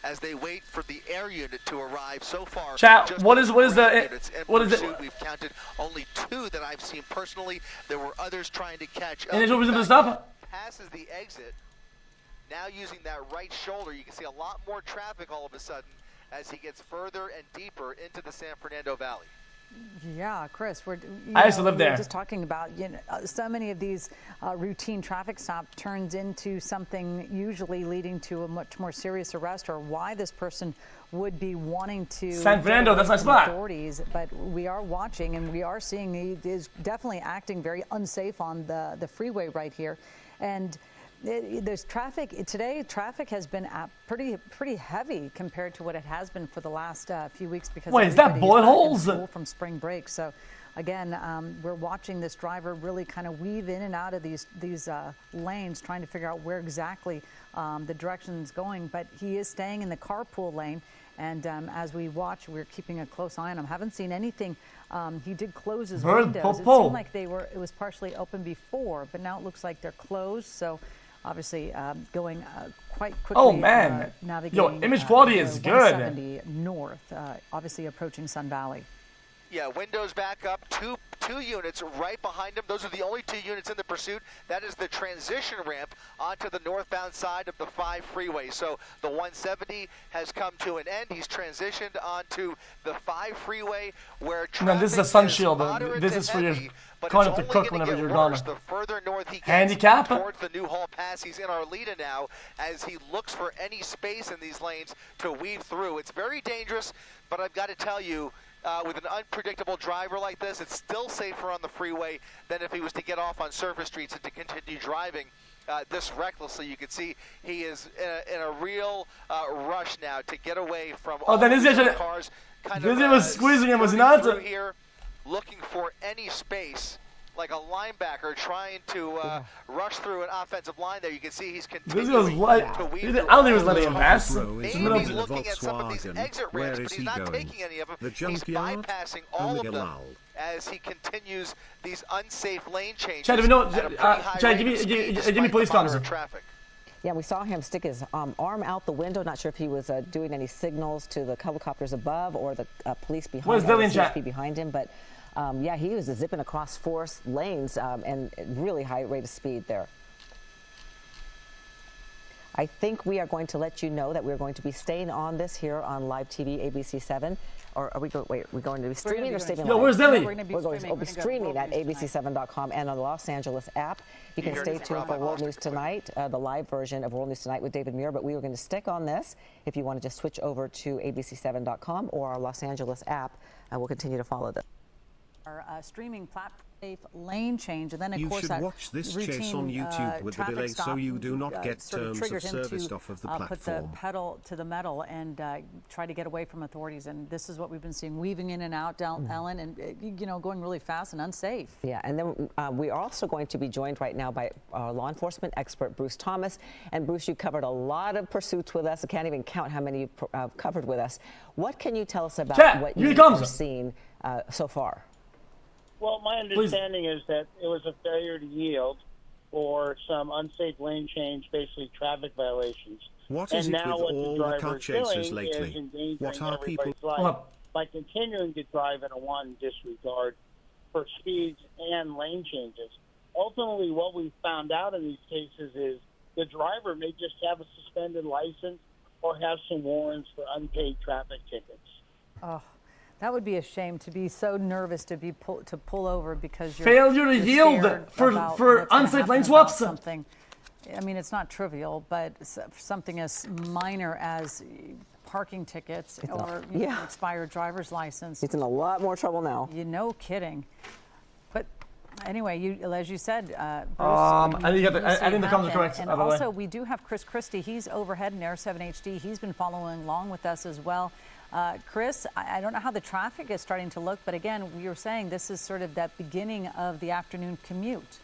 as they wait for the air unit to arrive. So far, chat, what is it? We've counted only 2 that I've seen personally. There were others trying to catch up. And it's over to stop. Passes the exit. Now using that right shoulder, you can see a lot more traffic all of a sudden as he gets further and deeper into the San Fernando Valley. Yeah, Chris, I used to live there. Just talking about, so many of these routine traffic stops turns into something usually leading to a much more serious arrest, or why this person would be wanting to San Fernando, that's my spot. Authorities, but we are watching and we are seeing he is definitely acting very unsafe on the freeway right here, and there's traffic today. Traffic has been pretty heavy compared to what it has been for the last few weeks because is that bullet holes from spring break. So again, we're watching this driver really kind of weave in and out of these lanes, trying to figure out where exactly the direction is going. But he is staying in the carpool lane, and as we watch, we're keeping a close eye on him. Haven't seen anything. He did close his windows. It seemed like it was partially open before, but now it looks like they're closed. So obviously going quite quickly. Oh man, navigating, image quality is good. 170 north, obviously approaching Sun Valley. Yeah, windows back up, two units right behind him. Those are the only 2 units in the pursuit. That is the transition ramp onto the northbound side of the 5 freeway. So the 170 has come to an end. He's transitioned onto the 5 freeway where traffic no, this is a sun shield. This is for your going up to cook whenever you're gone. The further north he gets handicap towards the Newhall Pass, he's in Arleta now as he looks for any space in these lanes to weave through. It's very dangerous, but I've got to tell you, with an unpredictable driver like this, it's still safer on the freeway than if he was to get off on surface streets and to continue driving this recklessly. You can see he is in a real rush now to get away from all then the cars. This was squeezing him, was not through here, looking for any space, like a linebacker trying to rush through an offensive line there. You can see he's continuing to weave. I don't think he was letting him pass. Maybe looking at some of these exit ramps, but he's not taking any of them. He's bypassing all of them as he continues these unsafe lane changes. Chad, give me police comms. Yeah, we saw him stick his arm out the window. Not sure if he was doing any signals to the helicopters above or the police behind him. Where's Lillian, chat? Behind him, but yeah, he was zipping across 4 lanes and really high rate of speed there. I think we are going to let you know that we're going to be staying on this here on live TV, ABC 7. Or are we going? Wait, we're going to be streaming or staying live? No, where's Lily? We're going to be streaming at abc7.com and on the Los Angeles app. You can stay tuned for World News Tonight, the live version of World News Tonight with David Muir. But we are going to stick on this. If you want to just switch over to abc7.com or our Los Angeles app, we'll continue to follow this. Our streaming platform. Safe lane change, and then of course you should watch this chase on YouTube with the delay so you do not get terms of service off of the platform. Put the pedal to the metal and try to get away from authorities, and this is what we've been seeing, weaving in and out, Ellen, and going really fast and unsafe. Yeah, and then we are also going to be joined right now by our law enforcement expert Bruce Thomas. And Bruce, you covered a lot of pursuits with us. I can't even count how many you've covered with us. What can you tell us about what you've seen so far? Well, my understanding is that it was a failure to yield or some unsafe lane change, basically traffic violations. What is it with all the car chases lately? What are people by continuing to drive in a one disregard for speeds and lane changes? Ultimately, what we found out in these cases is the driver may just have a suspended license or have some warrants for unpaid traffic tickets. Oh. That would be a shame, to be so nervous to pull over because you're failure to yield for unsafe lane swaps. Something. I mean, it's not trivial, but something as minor as parking tickets or expired driver's license. It's in a lot more trouble now. No kidding. But anyway, as you said, Bruce, I think the comments are correct. And also, we do have Chris Christie. He's overhead in Air 7 HD. He's been following along with us as well. Chris, I don't know how the traffic is starting to look, but again, we were saying this is sort of that beginning of the afternoon commute.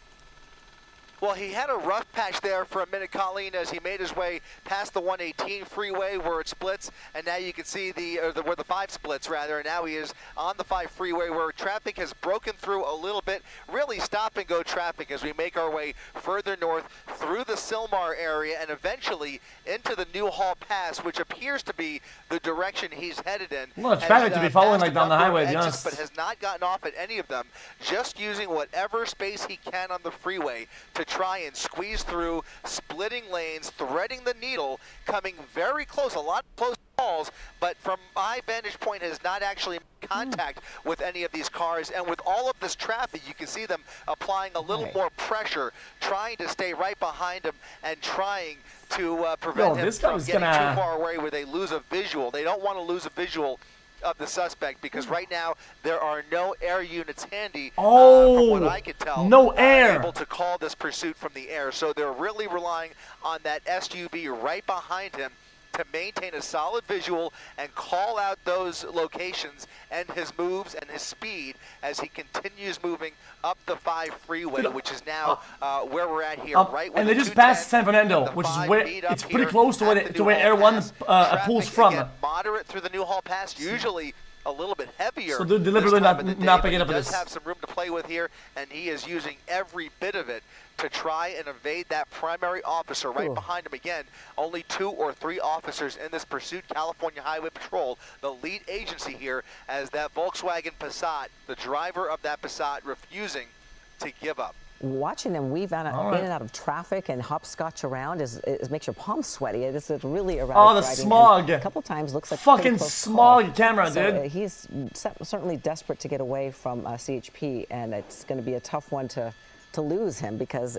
Well, he had a rough patch there for a minute, Colleen, as he made his way past the 118 freeway where it splits, and now you can see where the 5 splits, rather, and now he is on the 5 freeway where traffic has broken through a little bit, really stop-and-go traffic as we make our way further north through the Sylmar area and eventually into the Newhall Pass, which appears to be the direction he's headed in. Well, traffic to be following like down the highway, to be honest. But has not gotten off at any of them, just using whatever space he can on the freeway to try and squeeze through, splitting lanes, threading the needle, coming very close, a lot of close calls, but from my vantage point has not actually made contact with any of these cars. And with all of this traffic, you can see them applying a little more pressure, trying to stay right behind him and trying to prevent him from getting too far away where they lose a visual. They don't want to lose a visual of the suspect because right now there are no air units handy. From what I can tell, no air able to call this pursuit from the air. So they're really relying on that SUV right behind him to maintain a solid visual and call out those locations and his moves and his speed as he continues moving up the 5 freeway, which is now where we're at here, right? And they just passed San Fernando, which is where it's pretty close to where Air 1 pulls from. Moderate through the Newhall Pass, usually a little bit heavier. So they're deliberately not picking up for this. He does have some room to play with here, and he is using every bit of it to try and evade that primary officer right behind him. Again, only 2 or 3 officers in this pursuit. California Highway Patrol, the lead agency here, as that Volkswagen Passat, the driver of that Passat, refusing to give up. Watching them weave in and out of traffic and hopscotch around makes your palms sweaty. This is really erratic the riding. smog. And a couple times looks like fucking smog call. camera, so, dude. He's certainly desperate to get away from CHP, and it's going to be a tough one to lose him because,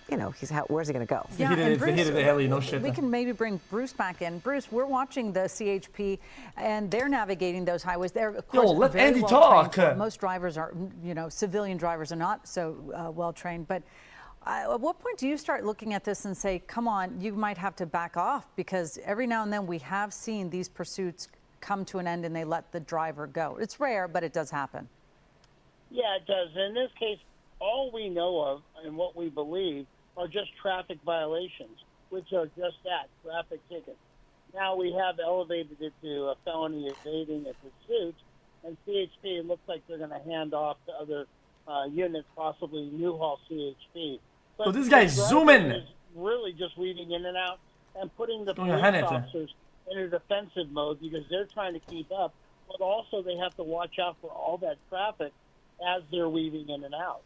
you know, where's he going to go? Yeah, and Bruce, no shit. We can maybe bring Bruce back in. Bruce, we're watching the CHP, and they're navigating those highways. They're, of course, let very Andy well talk. trained. Most drivers are, you know, civilian drivers are not so well trained. But at what point do you start looking at this and say, come on, you might have to back off? Because every now and then we have seen these pursuits come to an end and they let the driver go. It's rare, but it does happen. Yeah, it does. In this case, all we know of and what we believe are just traffic violations, which are just that, traffic tickets. Now we have elevated it to a felony evading a pursuit, and CHP looks like they're going to hand off to other units, possibly Newhall CHP. But this guy's zooming. Is really just weaving in and out and putting the police officers in a defensive mode because they're trying to keep up, but also they have to watch out for all that traffic as they're weaving in and out.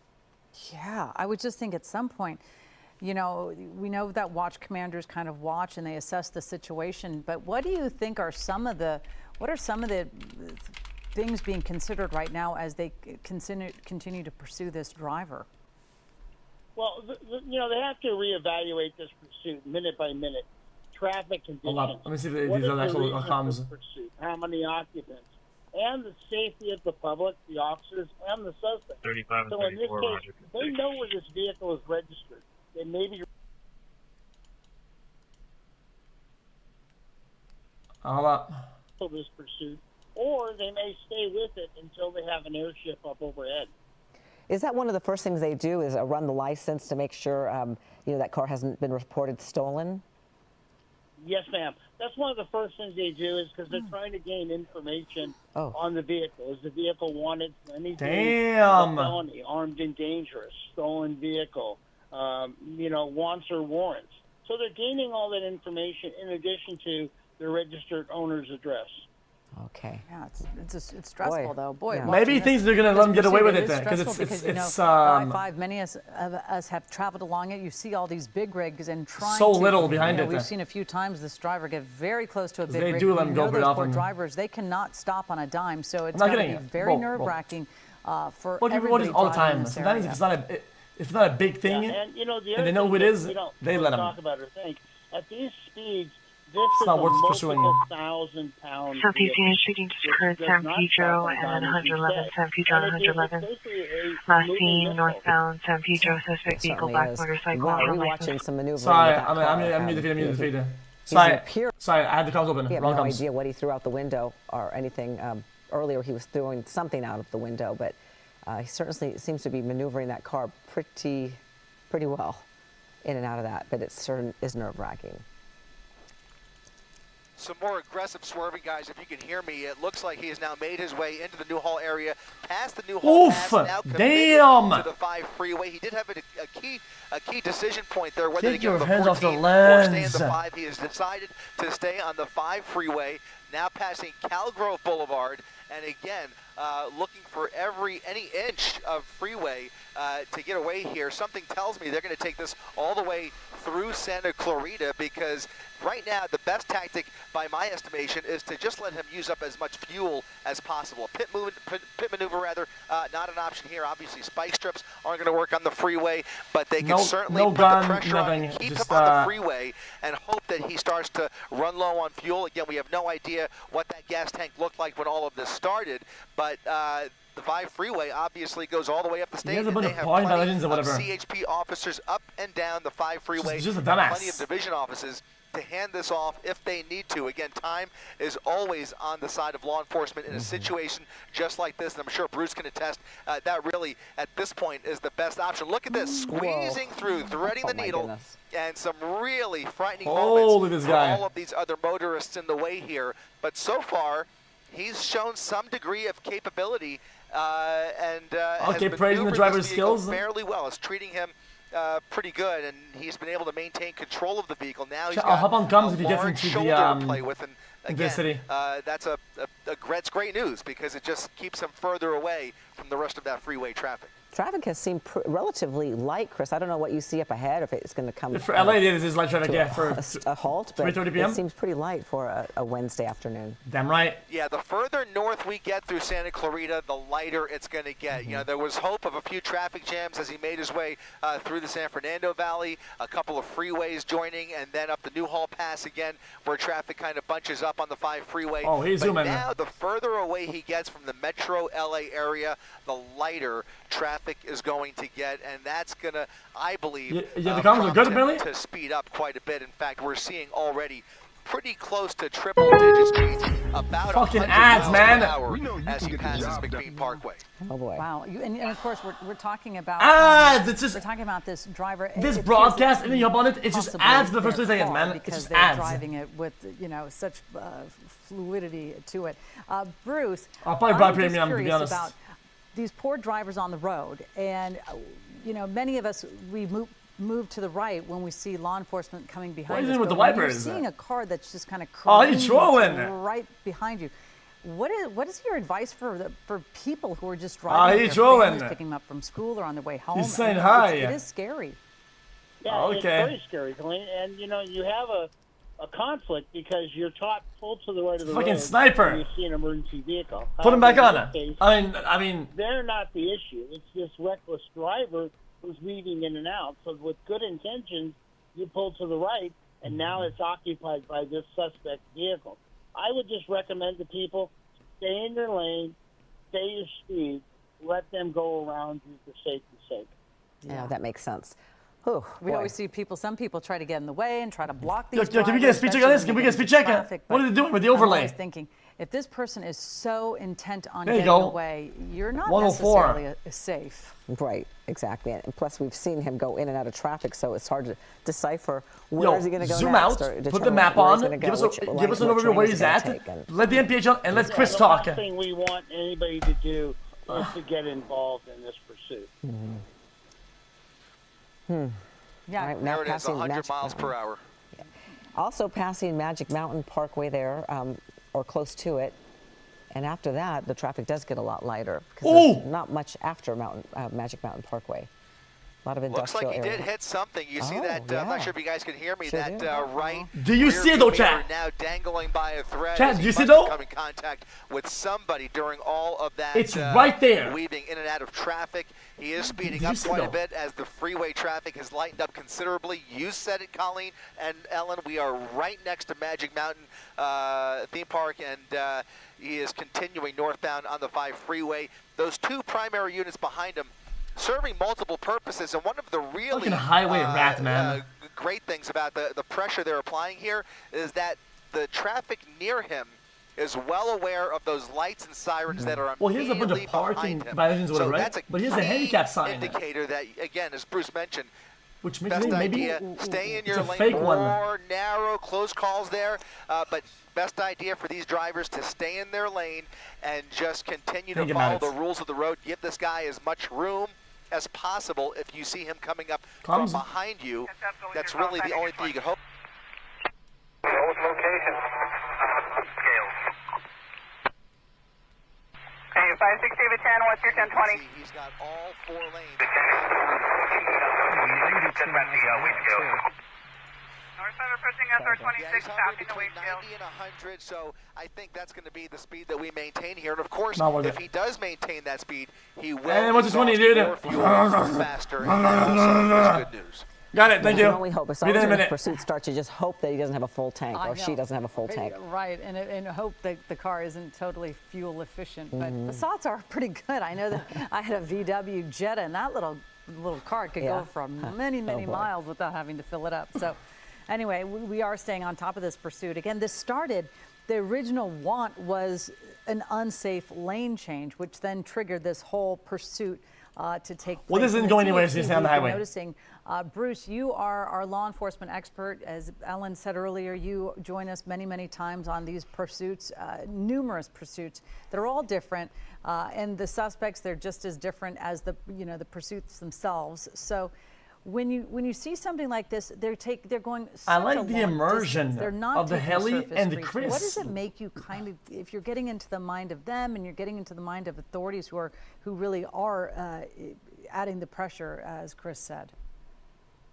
Yeah, I would just think at some point, you know, we know that watch commanders kind of watch and they assess the situation, but what do you think are some of the things being considered right now as they continue to pursue this driver? Well, you know, they have to reevaluate this pursuit minute by minute. Traffic conditions. Let me see if these are actual comms. Pursuit, how many occupants, and the safety of the public, the officers, and the suspect. 35 and so in this 34, case, they know where this vehicle is registered. They may be this pursuit, or they may stay with it until they have an airship up overhead. Is that one of the first things they do? Is run the license to make sure you know, that car hasn't been reported stolen? Yes, ma'am. That's one of the first things they do is because they're trying to gain information on the vehicle. Is the vehicle wanted for anything? Damn. Felony, armed and dangerous, stolen vehicle, you know, wants or warrants. So they're gaining all that information in addition to the registered owner's address. Okay. Yeah, it's stressful though. Boy, yeah. Maybe he thinks they're gonna let him get away with it then, because it's I-5. Many of us have traveled along it. You see all these big rigs and trying so to, little behind it. We've seen a few times this driver get very close to a big rig. They do let him go pretty those often. poor drivers, they cannot stop on a dime. So it's going to be very nerve-wracking for everybody. What is all the time? Sometimes if it's not a big thing, and you know, and they know who it is, they let him. Talk about or think at these speeds. This it's is not worth a pursuing. 1,000-pound Southeast Union shooting just occurred San Pedro and then 111 San Pedro and 111. Last seen northbound San Pedro, suspect vehicle back motorcycle. Wow, we're watching some maneuvering. Sorry, I'm new to feed. Sorry, I had the comms open. He had no idea what he threw out the window or anything. Earlier, he was throwing something out of the window, but he certainly seems to be maneuvering that car pretty well. in and out of that, but it certain is nerve-wracking. Some more aggressive swerving, guys. If you can hear me, it looks like he has now made his way into the Newhall area, past the Newhall pass, now committed to the 5 freeway. He did have a key decision point there, whether to get the 14 or stay in the 5. He has decided to stay on the 5 freeway, now passing Calgrove Boulevard, and again, looking for any inch of freeway to get away here. Something tells me they're going to take this all the way through Santa Clarita, because right now the best tactic, by my estimation, is to just let him use up as much fuel as possible. Pit maneuver, rather, not an option here. Obviously, spike strips aren't going to work on the freeway, but they can certainly put the pressure on him, keep him on the freeway, and hope that he starts to run low on fuel. Again, we have no idea what that gas tank looked like when all of this started, but the 5 freeway obviously goes all the way up the state. He has a bunch of plenty of CHP officers up and down the 5 freeway. Just plenty of division offices to hand this off if they need to. Again, time is always on the side of law enforcement in a situation just like this, and I'm sure Bruce can attest that really, at this point, is the best option. Look at this, squeezing through, threading the needle, and some really frightening moments for all of these other motorists in the way here. But so far, he's shown some degree of capability and has praising the driver's skills fairly well. It's treating him pretty good, and he's been able to maintain control of the vehicle. Now he's got hop on guns if he gets large into shoulder the to play with, and again, city. that's great news, because it just keeps him further away from the rest of that freeway traffic. Traffic has seemed relatively light, Chris. I don't know what you see up ahead, if it's going to come. For LA, it is light traffic, yeah, for a halt, but 3:30 p.m. It seems pretty light for a Wednesday afternoon. Damn right. Yeah, the further north we get through Santa Clarita, the lighter it's going to get. You know, there was hope of a few traffic jams as he made his way through the San Fernando Valley, a couple of freeways joining, and then up the Newhall Pass again, where traffic kind of bunches up on the 5 freeway. Oh, he's zooming. But now, the further away he gets from the metro LA area, the lighter traffic is going to get, and that's going to, I believe, the comments are good, Billy? to speed up quite a bit. In fact, we're seeing already pretty close to triple-digit speeds, about fucking 100 ads, miles man, per hour as he passes McBean Parkway. Oh boy! Wow, and of course we're talking about ads. It's just we're talking about this driver. This broadcast, and then you hop on it. It's just ads for the first 3 seconds, man. Because it's just they're ads. driving it with such fluidity to it. Bruce, I'll probably buy premium, I'm to be honest. about these poor drivers on the road, and many of us move to the right when we see law enforcement coming behind us. What are you doing with the wipers? You're seeing a car that's just kind of he's trolling right behind you. What is your advice for people who are just driving? He's trolling. Picking them up from school or on their way home. He's saying hi. It is scary. Yeah, it's very scary, Colleen. And you have a conflict because you're taught pull to the right of the road. Fucking sniper. You see an emergency vehicle. Put him back on. Case, I mean. They're not the issue. It's this reckless driver who's weaving in and out. So with good intentions, you pull to the right, and now it's occupied by this suspect vehicle. I would just recommend to people, stay in your lane, stay your speed, let them go around you for safety's sake. Yeah, that makes sense. We always see some people try to get in the way and try to block these drivers. Can we get a speed check on this? Can we get a speed check? What are they doing with the overlay? I was thinking, if this person is so intent on getting away, you're not necessarily safe. Right, exactly. And plus, we've seen him go in and out of traffic, so it's hard to decipher where is he going to go zoom next. Zoom out, put the map on, give us an overview of where he's at, let the MPH on, and let's Chris talk. The last thing we want anybody to do is to get involved in this pursuit. Yeah, right, there it is, 100 miles per hour. Yeah. Also passing Magic Mountain Parkway there, or close to it. And after that, the traffic does get a lot lighter because there's not much after Magic Mountain Parkway. A lot of industrial Looks like he area. did hit something. You see that? Yeah. I'm not sure if you guys can hear me. Sure that right. Do you see it though, Chad? Now dangling by a thread. Chad, do you see though? Come in contact with somebody during all of that. It's right there. Weaving in and out of traffic. He is speeding up quite a bit as the freeway traffic has lightened up considerably. You said it, Colleen and Ellen. We are right next to Magic Mountain theme park, and he is continuing northbound on the 5 freeway. Those 2 primary units behind him serving multiple purposes, and one of the really highway rat, man. Great things about the pressure they're applying here is that the traffic near him is well aware of those lights and sirens that are well, here's a bunch of parking violations, so right? That's a but here's a handicap sign. Indicator that, again, as Bruce mentioned, Which makes best me idea, stay in your lane. Fake More narrow, close calls there, but best idea for these drivers to stay in their lane and just continue to follow the rules of the road. Give this guy as much room as possible. If you see him coming up from behind you, that's really the only thing you can hope. Location. Okay, 560 to 10, what's your 1020? He's got all 4 lanes. Northbound approaching SR26, stopping the wave scale. 90 and 100, so I think that's going to be the speed that we maintain here. And of course, if he does maintain that speed, he will exhaust more fuel faster, and that's good news. Got it, thank you. We hope. As soon as the pursuit starts, you just hope that he doesn't have a full tank, or she doesn't have a full tank. Right, and hope that the car isn't totally fuel efficient. But the Passats are pretty good. I know that I had a VW Jetta, and that little car could go for many miles without having to fill it up. So anyway, we are staying on top of this pursuit. Again, this started, the original want was an unsafe lane change, which then triggered this whole pursuit to take place. Well, this isn't going anywhere, so you stay on the highway. Noticing, Bruce, you are our law enforcement expert. As Ellen said earlier, you join us many times on these pursuits, numerous pursuits that are all different, and the suspects, they're just as different as the pursuits themselves. So when you see something like this, they're going such I like a the long immersion distance. They're not of the heli and the streets. Chris. What does it make you kind of, if you're getting into the mind of them and you're getting into the mind of authorities who really are adding the pressure, as Chris said?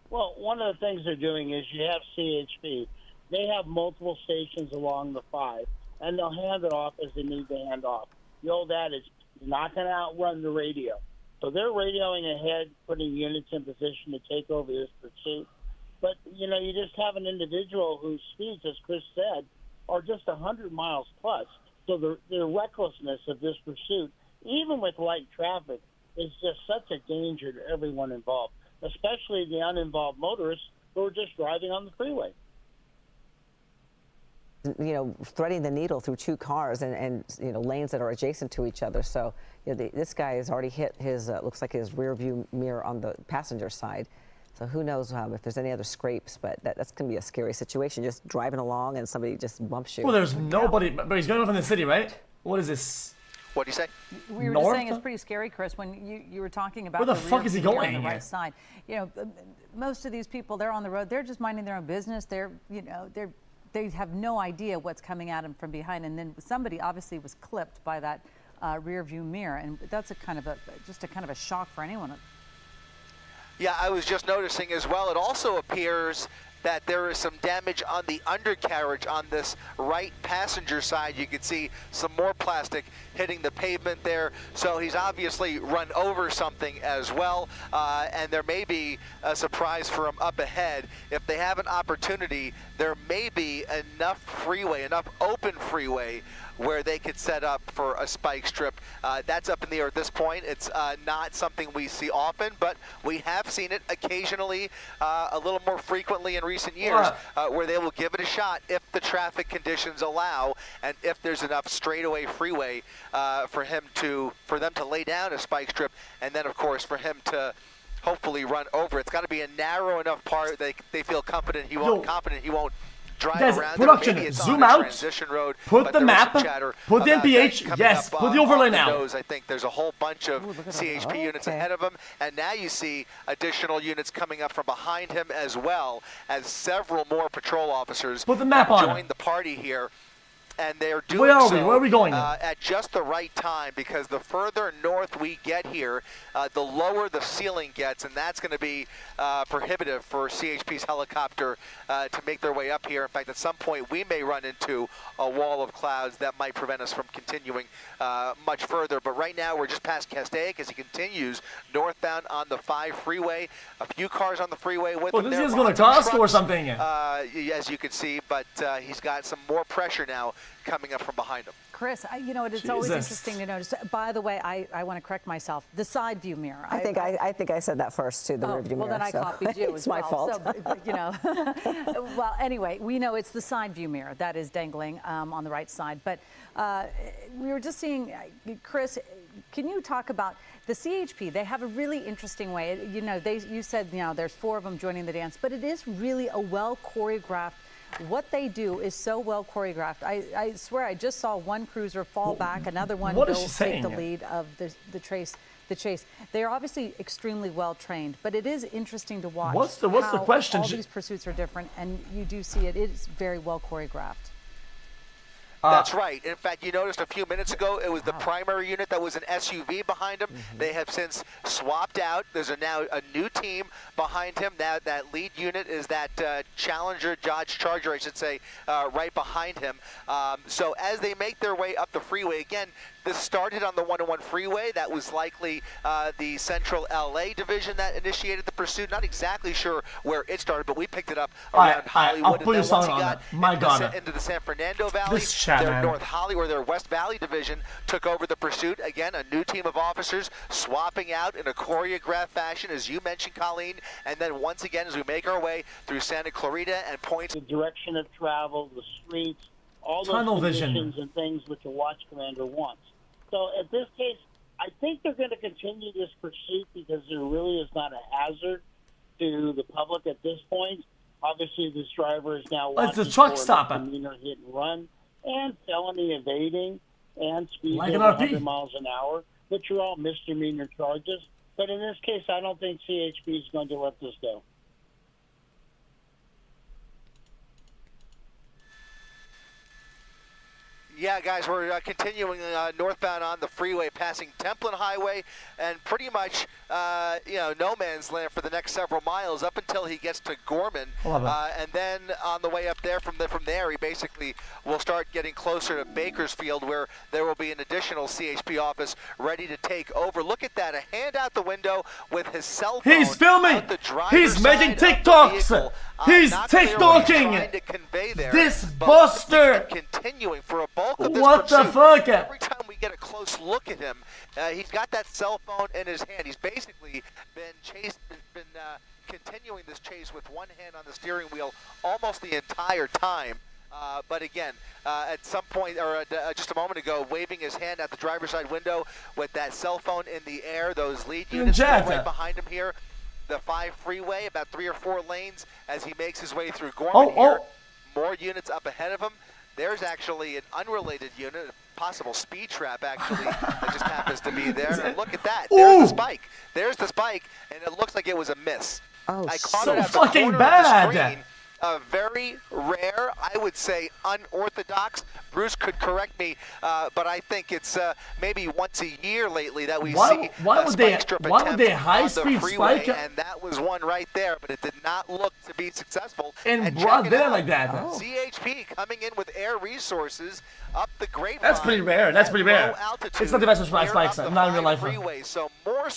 Well, one of the things they're doing is you have CHP. They have multiple stations along the 5, and they'll hand it off as they need to hand off. The old adage, you're not going to outrun the radio. So they're radioing ahead, putting units in position to take over this pursuit. But, you just have an individual whose speeds, as Chris said, are just 100 miles plus. So the recklessness of this pursuit, even with light traffic, is just such a danger to everyone involved, especially the uninvolved motorists who are just driving on the freeway. Threading the needle through 2 cars and lanes that are adjacent to each other. So this guy has already hit his looks like his rear view mirror on the passenger side. So who knows if there's any other scrapes, but that's going to be a scary situation, just driving along and somebody just bumps you. Well, there's nobody, but he's going from the city, right? What is this? What do you say? We were just saying it's pretty scary, Chris, when you were talking about where the fuck is he going on the right side. Most of these people, they're on the road, they're just minding their own business. They have no idea what's coming at them from behind, and then somebody obviously was clipped by that rear view mirror, and that's just a kind of a shock for anyone. Yeah, I was just noticing as well. It also appears that there is some damage on the undercarriage on this right passenger side. You can see some more plastic hitting the pavement there. So he's obviously run over something as well. And there may be a surprise for him up ahead. If they have an opportunity, there may be enough open freeway where they could set up for a spike strip. That's up in the air at this point. It's not something we see often, but we have seen it occasionally, a little more frequently in recent years, where they will give it a shot if the traffic conditions allow, and if there's enough straightaway freeway for them to lay down a spike strip, and then of course for him to hopefully run over. It's got to be a narrow enough part that they feel confident he won't drive around. Production, zoom out, road, put the map, put the NPH, yes, put the overlay now. I think there's a whole bunch of CHP units ahead of him, and now you see additional units coming up from behind him as well, as several more patrol officers put the map on. Join the party here. And they're doing Where are we going? At just the right time, because the further north we get here, the lower the ceiling gets, and that's going to be prohibitive for CHP's helicopter to make their way up here. In fact, at some point, we may run into a wall of clouds that might prevent us from continuing much further. But right now, we're just past Castaic as he continues northbound on the 5 freeway. A few cars on the freeway with him. This is going to cost or something. As you can see, but he's got some more pressure now coming up from behind him. Chris, it's always interesting to notice. By the way, I want to correct myself. The side view mirror. I think I said that first too. The rear view mirror. Well, then I copied you. It's my fault. So, well, anyway, we know it's the side view mirror that is dangling on the right side. But we were just seeing, Chris, can you talk about the CHP? They have a really interesting way. You know, you said, you know, there's 4 of them joining the dance, but it is really a well choreographed. What they do is so well choreographed. I swear, I just saw one cruiser fall back, another one go take the lead of the chase. They are obviously extremely well trained, but it is interesting to watch. What's the question? All these pursuits are different, and you do see it. It is very well choreographed. That's right. In fact, you noticed a few minutes ago, it was the primary unit that was an SUV behind him. They have since swapped out. There's now a new team behind him. That lead unit is that Challenger, Dodge Charger, I should say, right behind him. So as they make their way up the freeway, again, this started on the 101 freeway. That was likely the Central LA division that initiated the pursuit. Not exactly sure where it started, but we picked it up around Hollywood. I'll put you something on that. My God. Into the San Fernando Valley, their North Hollywood, or their West Valley division took over the pursuit. Again, a new team of officers swapping out in a choreographed fashion, as you mentioned, Colleen. And then once again, as we make our way through Santa Clarita and points. The direction of travel, the streets, all those tunnel vision conditions and things which a watch commander wants. So at this case, I think they're going to continue this pursuit because there really is not a hazard to the public at this point. Obviously, this driver is now watching the truck stopper, misdemeanor hit and run, and felony evading, and speed like over 100 miles an hour, which are all misdemeanor charges. But in this case, I don't think CHP is going to let this go. Yeah, guys, we're continuing northbound on the freeway, passing Templin Highway, and pretty much, no man's land for the next several miles up until he gets to Gorman, and then on the way up there, from there, he basically will start getting closer to Bakersfield, where there will be an additional CHP office ready to take over. Look at that, a hand out the window with his cell phone. He's filming. He's making TikToks. He's TikToking. This buster. Continuing for a bulk of this what pursuit. The fuck? Every time we get a close look at him, he's got that cell phone in his hand. He's basically been continuing this chase with one hand on the steering wheel almost the entire time. But again, at some point, or just a moment ago, waving his hand at the driver's side window with that cell phone in the air. Those lead units right behind him here. The 5 freeway, about 3 or 4 lanes as he makes his way through Gorman here. More units up ahead of him. There's actually an unrelated unit, a possible speed trap actually, that just happens to be there. And look at that. There's the spike. There's the spike, and it looks like it was a miss. I caught it at the corner of the screen. Very rare, I would say unorthodox. Bruce could correct me, but I think it's maybe once a year lately that we see a spike strip attempt on the freeway, and that was one right there, but it did not look to be successful. And brought there like that. CHP coming in with air resources up the Grapevine. That's pretty rare. That's pretty rare. It's not the best spikes, not in real life. Freeway, so more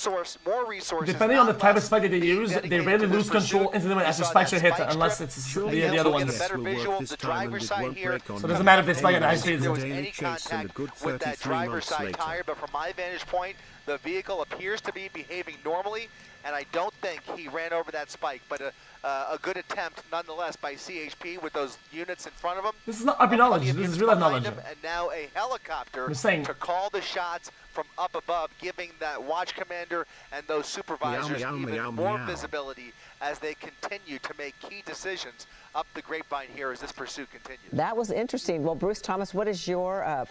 resources. Depending on the type of spike that they use, they rarely lose control instantly as the spikes are hit, unless it's the other ones. Better visual of the driver's side here. So it doesn't matter if they spike at high speeds. There was any contact with that driver's side tire, but from my vantage point, the vehicle appears to be behaving normally, and I don't think he ran over that spike, but a good attempt nonetheless by CHP with those units in front of him. This is not RP knowledge, this is real life knowledge. And now a helicopter to call the shots from up above, giving that watch commander and those supervisors even more visibility as they continue to make key decisions up the Grapevine here as this pursuit continues. That was interesting. Well, Bruce Thomas, what is your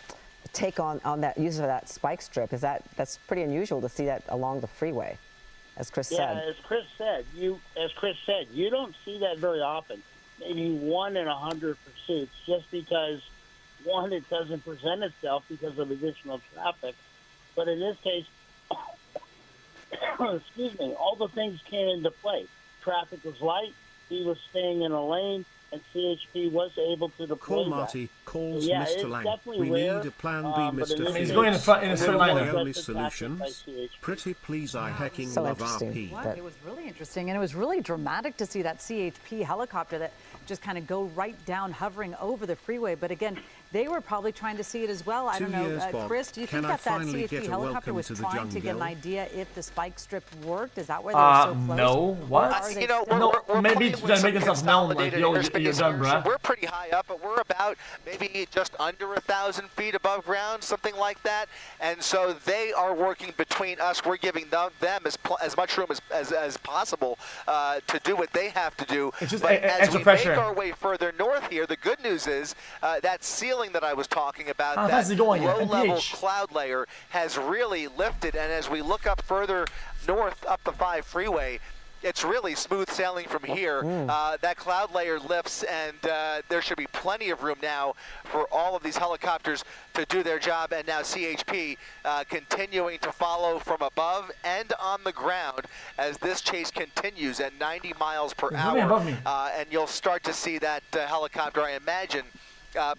take on that use of that spike strip? That's pretty unusual to see that along the freeway, as Chris said. Yeah, as Chris said, you don't see that very often. Maybe 1 in 100 pursuits, just because one, it doesn't present itself because of additional traffic. But in this case, excuse me, all the things came into play. Traffic was light, he was staying in a lane, and CHP was able to deploy Call Marty, calls yeah, Mr. Lang. We need a plan B, Mr. He's going in a straight line. Only solutions. Pretty please, I hacking love RP. It was really interesting, and it was really dramatic to see that CHP helicopter that just kind of go right down, hovering over the freeway. But again, they were probably trying to see it as well. I don't know, Chris, do you think that CHP helicopter was trying to get an idea if the spike strip worked? Is that why they were so close? No. What? Maybe to make themselves known, like, yo, is here. So we're pretty high up, but we're about maybe just under 1,000 feet above ground, something like that. And so they are working between us. We're giving them as much room as possible to do what they have to do. It's just but as we pressure. make our way further north here, the good news is that ceiling that I was talking about, that low-level cloud layer, has really lifted. And as we look up further north up the 5 freeway, it's really smooth sailing from here. That cloud layer lifts, and there should be plenty of room now for all of these helicopters to do their job. And now CHP continuing to follow from above and on the ground as this chase continues at 90 miles per hour. And you'll start to see that helicopter, I imagine,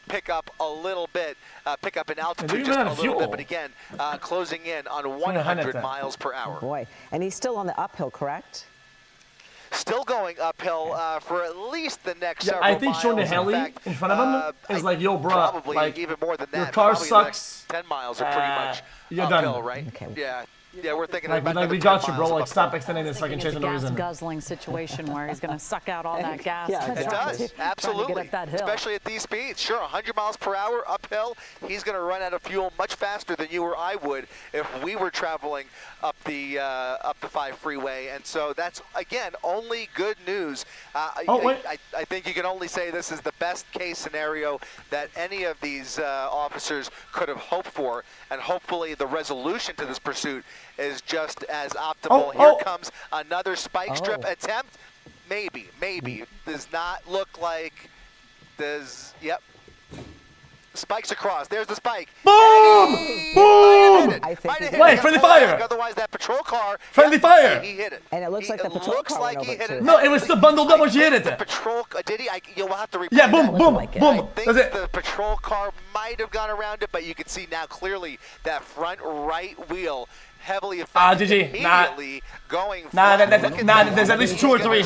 pick up a little bit, pick up in altitude just a little bit, but again, closing in on 100 miles per hour. Oh boy, and he's still on the uphill, correct? Still going uphill for at least the next several I think miles. showing the heli in front of him is like, yo, bro, probably like, even more than that. your car probably sucks. 10 miles are pretty much you're uphill, done. right? Okay. Yeah, we're thinking like, about like we got you, bro. Like, stop extending this fucking chase for no reason. Guzzling situation where he's going to suck out all that gas. Yeah, it does, absolutely. Especially at these speeds. Sure, 100 miles per hour uphill, he's going to run out of fuel much faster than you or I would if we were traveling up the 5 freeway. And so that's, again, only good news. I think you can only say this is the best case scenario that any of these officers could have hoped for. And hopefully the resolution to this pursuit is just as optimal. Here comes another spike strip attempt. Maybe. Does not look like there's, yep. Spikes across. There's the spike. Boom! Boom! Wait, friendly fire! Otherwise, that patrol car. Friendly fire! He hit it. And it looks like the patrol car went over it. No, it was still bundled up when she hit it. The patrol, did he? You'll have to replay Yeah, boom, boom, boom. I think the patrol car might have gone around it, but you can see now clearly that front right wheel heavily affected immediately going flat. There's at least two or three.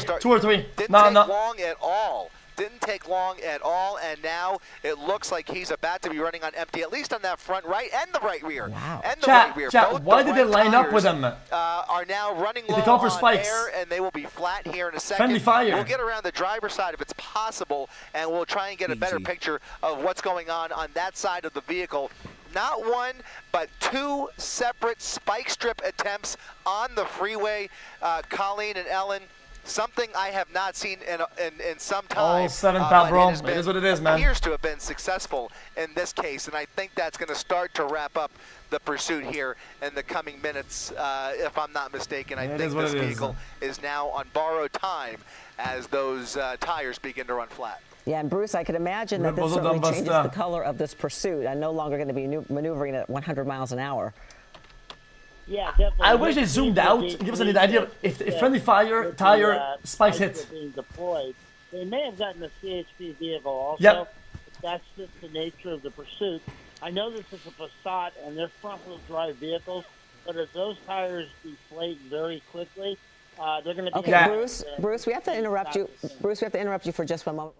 Didn't take long at all, and now it looks like he's about to be running on empty, at least on that front right and the right rear. Wow. And the right rear. Both why did they line up with him? Are now running low on spikes. Air, and they will be flat here in a second. Friendly fire. We'll get around the driver's side if it's possible, and we'll try and get a better picture of what's going on that side of the vehicle. Not one, but two separate spike strip attempts on the freeway. Colleen and Ellen, something I have not seen in some time. All 7 pound, bro. It is what it is, man. Appears to have been successful in this case, and I think that's going to start to wrap up the pursuit here in the coming minutes, if I'm not mistaken. I think this vehicle is now on borrowed time as those tires begin to run flat. Yeah, and Bruce, I could imagine that this certainly changes the color of this pursuit. I'm no longer going to be maneuvering at 100 miles an hour. Yeah, definitely. I wish they zoomed out and give us an idea of if friendly fire tire spikes hit. Being deployed. They may have gotten a CHP vehicle also. Yep. That's just the nature of the pursuit. I know this is a Passat and they're front-wheel drive vehicles, but as those tires deflate very quickly, they're going to be... Okay, Bruce, we have to interrupt you. Bruce, we have to interrupt you for just 1 moment.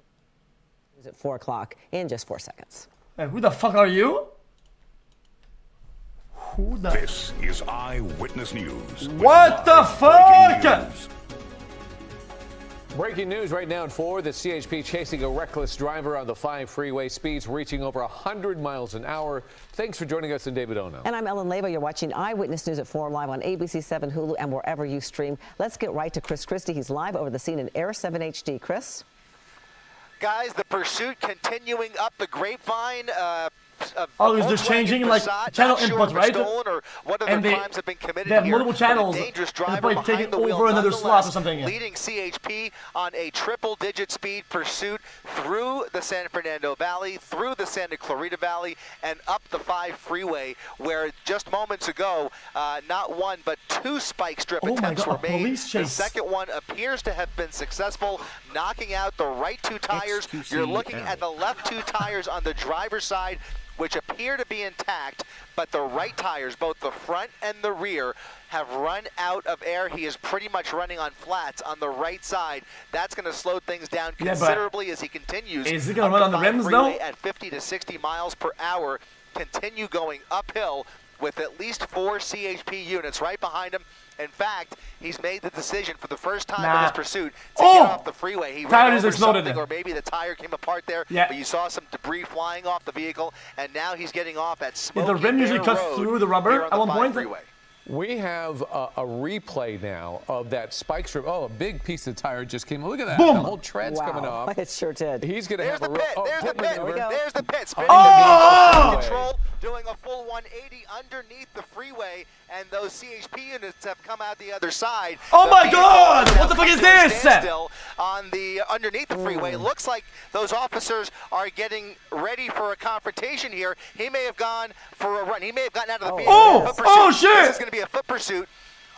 It's at 4 o'clock in just 4 seconds. Hey, who the fuck are you? This is Eyewitness News. What the fuck? Breaking news right now at 4. The CHP chasing a reckless driver on the 5 freeway, speeds reaching over 100 miles an hour. Thanks for joining us, in David Ono. And I'm Ellen Leyva. You're watching Eyewitness News at 4 live on ABC 7, Hulu, and wherever you stream. Let's get right to Chris Christie. He's live over the scene in Air 7 HD. Chris? Guys, the pursuit continuing up the grapevine. Is this changing like channel input, right? Or what other crimes have been committed they have here, multiple channels. Dangerous They're driver probably taking the wheel, over another slot or something. Leading CHP on a triple-digit speed pursuit through the San Fernando Valley, through the Santa Clarita Valley, and up the 5 freeway, where just moments ago, not one but 2 spike strip attempts were made. The second one appears to have been successful, knocking out the right 2 tires. You're looking at the left 2 tires on the driver's side, which appear to be intact, but the right tires, both the front and the rear, have run out of air. He is pretty much running on flats on the right side. That's going to slow things down considerably as he continues. Is he going to run on the rims, though? At 50 to 60 miles per hour, continue going uphill with at least 4 CHP units right behind him. In fact, he's made the decision for the first time in his pursuit to get off the freeway. He ran over something, or maybe the tire came apart there, but you saw some debris flying off the vehicle, and now he's getting off at Smoky The rim usually cuts through the rubber at one point. Freeway. We have a replay now of that spike strip. Oh, a big piece of tire just came. Look at that. Boom. The whole tread's coming off. It sure did. He's going to have the a pit. Oh, There's the pit. maneuver. There's the pit. Spinning the vehicle control, doing a full 180 underneath the freeway, and those CHP units have come out the other side. Oh my God! What the fuck is this? Still on the underneath the freeway. Looks like those officers are getting ready for a confrontation here. He may have gone for a run. He may have gotten out of the vehicle. Oh shit! This is going to be a foot pursuit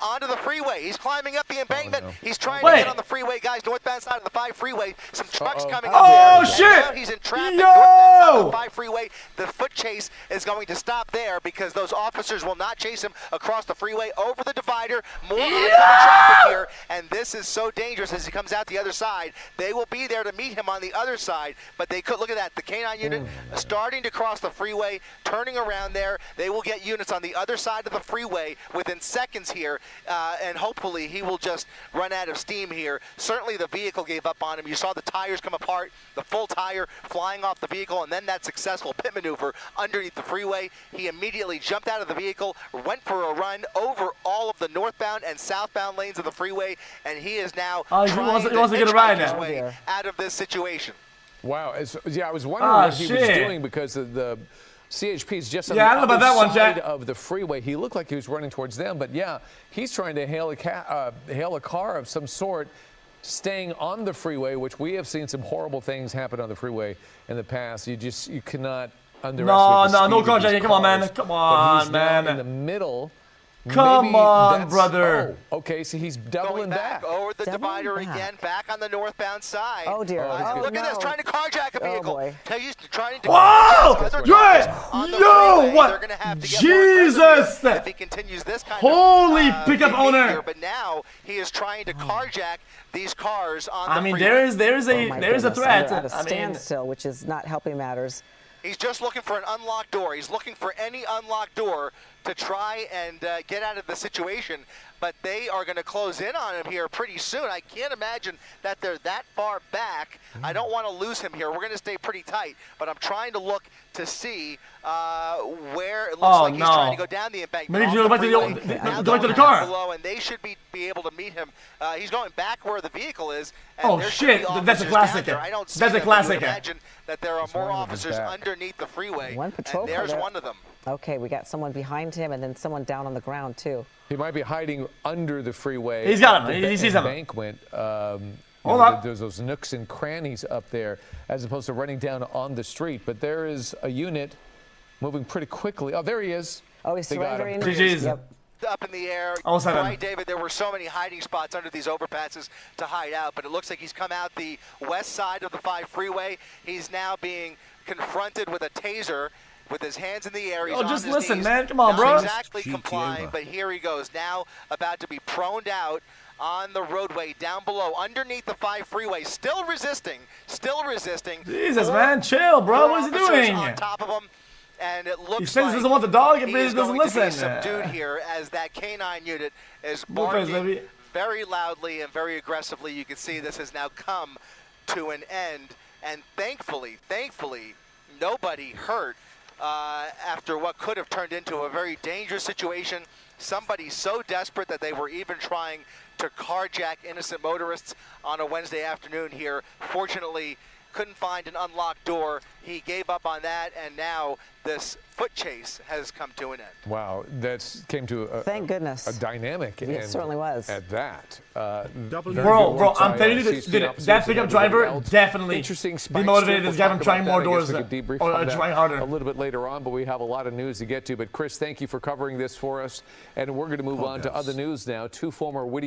onto the freeway. He's climbing up the embankment. He's trying to get on the freeway, guys. Northbound side of the 5 freeway. Some trucks coming up there. Oh shit! Now he's in traffic. Northbound side of the 5 freeway. The foot chase is going to stop there because those officers will not chase him across the freeway over the divider. More oncoming traffic here, and this is so dangerous as he comes out the other side. They will be there to meet him on the other side, but they could look at that. The K9 unit starting to cross the freeway, turning around there. They will get units on the other side of the freeway within seconds here. And hopefully he will just run out of steam here. Certainly the vehicle gave up on him. You saw the tires come apart, the full tire flying off the vehicle, and then that successful pit maneuver underneath the freeway. He immediately jumped out of the vehicle, went for a run over all of the northbound and southbound lanes of the freeway, and he is now trying to hitchhike his way out of this situation. Wow. I was wondering what he was doing because of the CHP's just on the I don't know about that one, side Jack. of the freeway. He looked like he was running towards them, but yeah, he's trying to hail a car of some sort, staying on the freeway, which we have seen some horrible things happen on the freeway in the past. You cannot underestimate no car, Jack. Come on, man. Come on, man. In the middle. Come on, brother. Oh, okay, so he's doubling back. Over the divider again, back on the northbound side. Oh, dear. Look at this, trying to carjack a vehicle. Oh, boy. He's trying to what? Jesus! If he continues this kind Holy of pickup owner. But now he is trying to carjack these cars on the I mean, freeway. there's a threat. At a standstill, which is not helping matters. He's just looking for an unlocked door. He's looking for any unlocked door to try and get out of the situation, but they are going to close in on him here pretty soon. I can't imagine that they're that far back. I don't want to lose him here. We're going to stay pretty tight, but I'm trying to look to see where it looks like he's trying to go down the embankment. Maybe go back to the car. Below, and they should be able to meet him. He's going back where the vehicle is. And oh shit! That's a classic. I don't see That's a classic. Imagine that there are more officers underneath the freeway. One patrol and there's car. one of them. Okay, we got someone behind him and then someone down on the ground, too. He might be hiding under the freeway. He's got him. He sees him. Embankment. Hold up. There's those nooks and crannies up there as opposed to running down on the street. But there is a unit moving pretty quickly. Oh, there he is. Oh, he's surrendering. GG's. Yep. Up in the air. Right, David, there were so many hiding spots under these overpasses to hide out, but it looks like he's come out the west side of the 5 freeway. He's now being confronted with a taser with his hands in the air. He's just on his listen, knees. man. Come on, Not bro. exactly complying, but here he goes. Now about to be proned out on the roadway down below, underneath the 5 freeway. Still resisting. Jesus, man. Chill, bro. What is he doing? On top of him. And it looks he says like he doesn't want the dog and he he doesn't listen. Subdued here as that K9 unit is barking very loudly and very aggressively. You can see this has now come to an end, and thankfully, nobody hurt after what could have turned into a very dangerous situation. Somebody so desperate that they were even trying to carjack innocent motorists on a Wednesday afternoon here. Fortunately, couldn't find an unlocked door. He gave up on that, and now this foot chase has come to an end. Wow, that came to thank goodness. A dynamic. It certainly was. At that. Bro, I'm telling you, that pickup driver definitely demotivated this guy from trying more doors or trying harder. A little bit later on, but we have a lot of news to get to. But Chris, thank you for covering this for us, and we're going to move on to other news now. 2 former Whittier